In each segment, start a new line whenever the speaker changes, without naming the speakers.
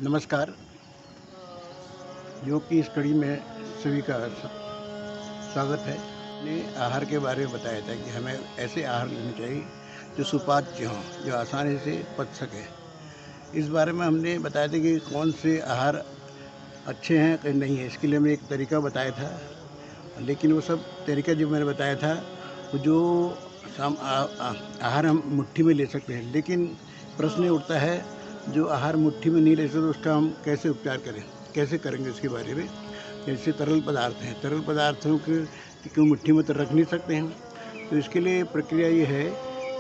नमस्कार। योग की इस कड़ी में सभी का स्वागत है। ने आहार के बारे में बताया था कि हमें ऐसे आहार लेने चाहिए जो सुपाच्य हों, जो आसानी से पच सके। इस बारे में हमने बताया था कि कौन से आहार अच्छे हैं कहीं नहीं है, इसके लिए हमने एक तरीका बताया था। लेकिन वो सब तरीका जो मैंने बताया था वो जो आहार हम मुट्ठी में ले सकते हैं, लेकिन प्रश्न ये उठता है जो आहार मुट्ठी में नहीं ले सकते उसका हम कैसे उपचार करें, कैसे करेंगे इसके बारे में। जैसे तरल पदार्थ हैं, तरल पदार्थों को मुट्ठी में तो रख नहीं सकते हैं, तो इसके लिए प्रक्रिया ये है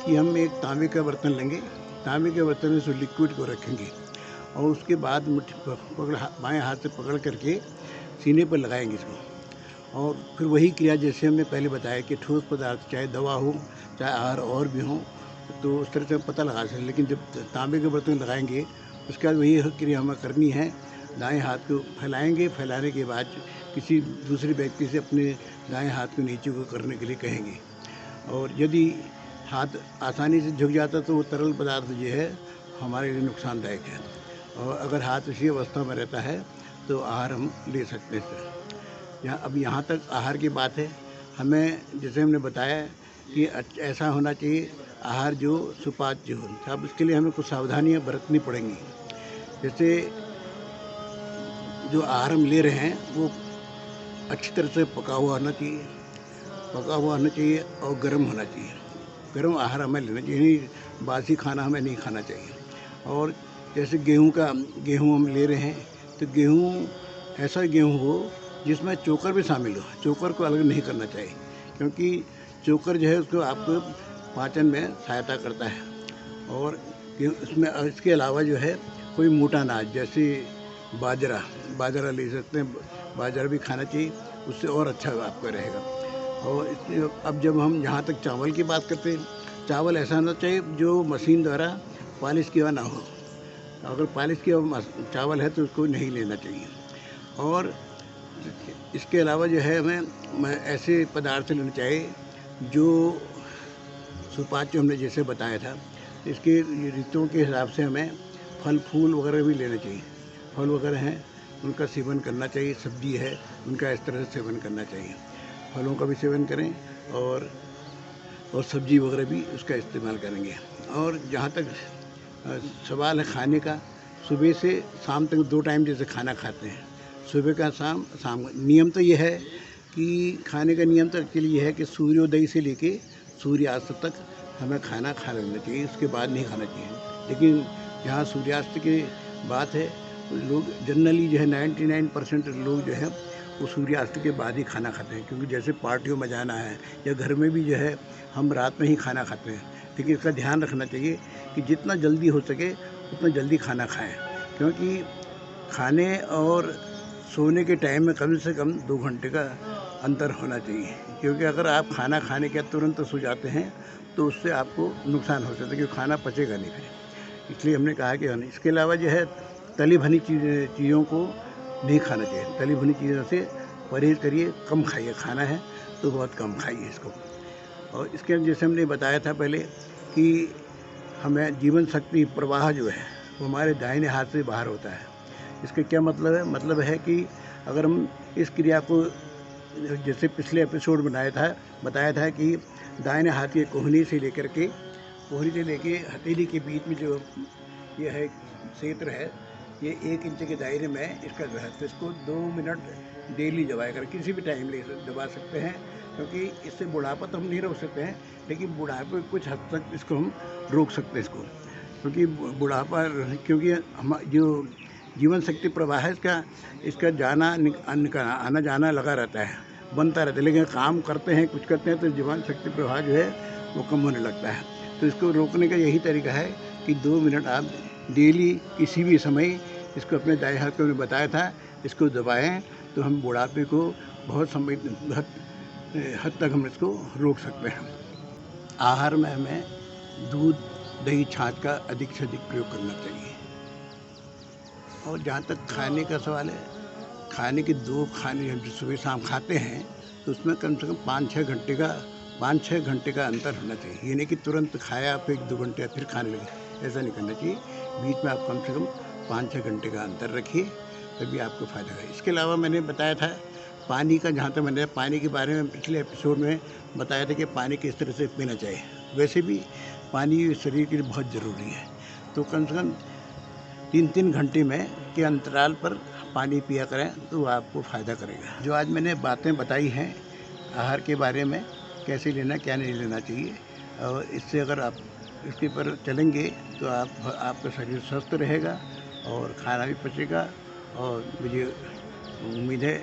कि हम एक तांबे का बर्तन लेंगे। तांबे के बर्तन में उस लिक्विड को रखेंगे और उसके बाद मुट्ठी पकड़ बाएँ हाथ से पकड़ करके सीने पर लगाएंगे इसको। और फिर वही क्रिया जैसे हमने पहले बताया कि ठोस पदार्थ चाहे दवा हो चाहे आहार और भी हो तो उस तरह से हम पता लगा सकते हैं। लेकिन जब तांबे के बर्तन लगाएंगे उसके बाद वही क्रिया हमें करनी है। दाएं हाथ को फैलाएंगे, फैलाने के बाद किसी दूसरे व्यक्ति से अपने दाएं हाथ को नीचे को करने के लिए कहेंगे। और यदि हाथ आसानी से झुक जाता तो वो तरल पदार्थ जो है हमारे लिए नुकसानदायक है। और अगर हाथ इसी अवस्था में रहता है तो आहार हम ले सकते हैं। यहाँ तक आहार की बात है। हमें जैसे हमने बताया कि ऐसा होना चाहिए आहार जो सुपाच्य हो। अब इसके लिए हमें कुछ सावधानियाँ बरतनी पड़ेंगी। जैसे जो आहार हम ले रहे हैं वो अच्छी तरह से पका हुआ होना चाहिए और गर्म होना चाहिए। गर्म आहार हमें लेना चाहिए, नहीं बासी खाना हमें नहीं खाना चाहिए। और जैसे गेहूँ हम ले रहे हैं तो गेहूँ ऐसा गेहूँ हो जिसमें चोकर भी शामिल हो। चोकर को अलग नहीं करना चाहिए, क्योंकि चोकर जो है उसको आपको पाचन में सहायता करता है। और इसमें इसके अलावा जो है कोई मोटा अनाज जैसे बाजरा ले सकते हैं। बाजरा भी खाना चाहिए, उससे और अच्छा आपका रहेगा। और इसमें अब जब हम यहाँ तक चावल की बात करते हैं, चावल ऐसा होना चाहिए जो मशीन द्वारा पॉलिश किया ना हो। अगर पॉलिश किया चावल है तो उसको नहीं लेना चाहिए। और इसके अलावा जो है हमें ऐसे पदार्थ लेने चाहिए जो सुपाच्य हमने जैसे बताया था। इसके ऋतुओं के हिसाब से हमें फल फूल वगैरह भी लेने चाहिए। फल वगैरह हैं उनका सेवन करना चाहिए, सब्जी है उनका इस तरह से सेवन करना चाहिए। फलों का भी सेवन करें और सब्जी वगैरह भी उसका इस्तेमाल करेंगे। और जहाँ तक सवाल है खाने का, सुबह से शाम तक 2 टाइम जैसे खाना खाते हैं, सुबह का शाम का। नियम तो ये है कि खाने का नियम तो एक्चुअली ये है कि सूर्योदय से लेके सूर्यास्त तक हमें खाना खा लेना चाहिए, उसके बाद नहीं खाना चाहिए। लेकिन जहाँ सूर्यास्त की बात है लोग जनरली जो है 99% लोग जो है वो सूर्यास्त के बाद ही खाना खाते हैं, क्योंकि जैसे पार्टियों में जाना है या घर में भी जो है हम रात में ही खाना खाते हैं। लेकिन इसका ध्यान रखना चाहिए कि जितना जल्दी हो सके उतना जल्दी खाना खाएं, क्योंकि खाने और सोने के टाइम में कम से कम 2 घंटे का अंतर होना चाहिए। क्योंकि अगर आप खाना खाने के तुरंत सो जाते हैं तो उससे आपको नुकसान हो सकता है, क्योंकि खाना पचेगा नहीं फिर। इसलिए हमने कहा कि इसके अलावा जो है तली भुनी चीज़ों को नहीं खाना चाहिए। तली भुनी चीज़ों से परहेज़ करिए, कम खाइए। खाना है तो बहुत कम खाइए इसको। और इसके जैसे हमने बताया था पहले कि हमें जीवन शक्ति प्रवाह जो है वो हमारे दाहिने हाथ से बाहर होता है। इसका क्या मतलब है? मतलब है कि अगर हम इस क्रिया को जैसे पिछले एपिसोड बताया था कि दाहिने हाथ के कोहनी से लेके हथेली के बीच में जो ये है क्षेत्र है, ये 1 इंच के दायरे में इसका जो है, तो इसको 2 मिनट डेली दबाया कर किसी भी टाइम दबा सकते हैं। क्योंकि इससे बुढ़ापा तो हम नहीं रोक सकते हैं, लेकिन बुढ़ापे कुछ हद तक इसको हम रोक सकते हैं इसको। क्योंकि बुढ़ापा, क्योंकि हम जो जीवन शक्ति प्रवाह है इसका आना जाना लगा रहता है, बनता रहता है। लेकिन काम करते हैं, कुछ करते हैं तो जीवन शक्ति प्रवाह जो है वो कम होने लगता है। तो इसको रोकने का यही तरीका है कि 2 मिनट आप डेली किसी भी समय इसको अपने दाएं हाथ को बताया था इसको दबाएं, तो हम बुढ़ापे को बहुत हद तक हम इसको रोक सकते हैं। आहार में हमें दूध, दही, छाछ का अधिक से अधिक प्रयोग करना चाहिए। और जहाँ तक खाने का सवाल है, खाने के 2 खाने हम जो सुबह शाम खाते हैं तो उसमें कम से कम 5-6 घंटे का अंतर होना चाहिए। ये नहीं कि तुरंत खाया फिर 2 घंटे फिर खाने लगे, ऐसा नहीं करना चाहिए। बीच में आप कम से कम 5-6 घंटे का अंतर रखिए, तभी आपको फ़ायदा होगा। इसके अलावा मैंने बताया था पानी का, जहाँ तक मैंने पानी के बारे में पिछले एपिसोड में बताया था कि पानी किस तरह से पीना चाहिए। वैसे भी पानी शरीर के लिए बहुत ज़रूरी है, तो कम से कम 3-3 घंटे में के अंतराल पर पानी पिया करें, तो आपको फ़ायदा करेगा। जो आज मैंने बातें बताई हैं आहार के बारे में, कैसे लेना क्या नहीं लेना चाहिए, और इससे अगर आप इसके पर चलेंगे तो आपका शरीर स्वस्थ रहेगा और खाना भी पचेगा। और मुझे उम्मीद है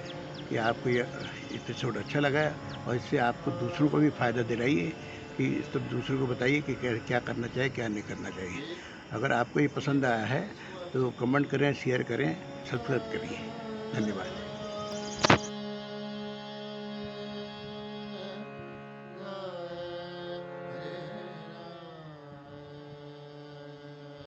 कि आपको ये एपिसोड अच्छा लगा, और इससे आपको दूसरों को भी फ़ायदा दिलाइए कि सब दूसरों को बताइए कि क्या करना चाहिए क्या नहीं करना चाहिए। अगर आपको ये पसंद आया है तो कमेंट करें, शेयर करें, सब्सक्राइब करिए। धन्यवाद।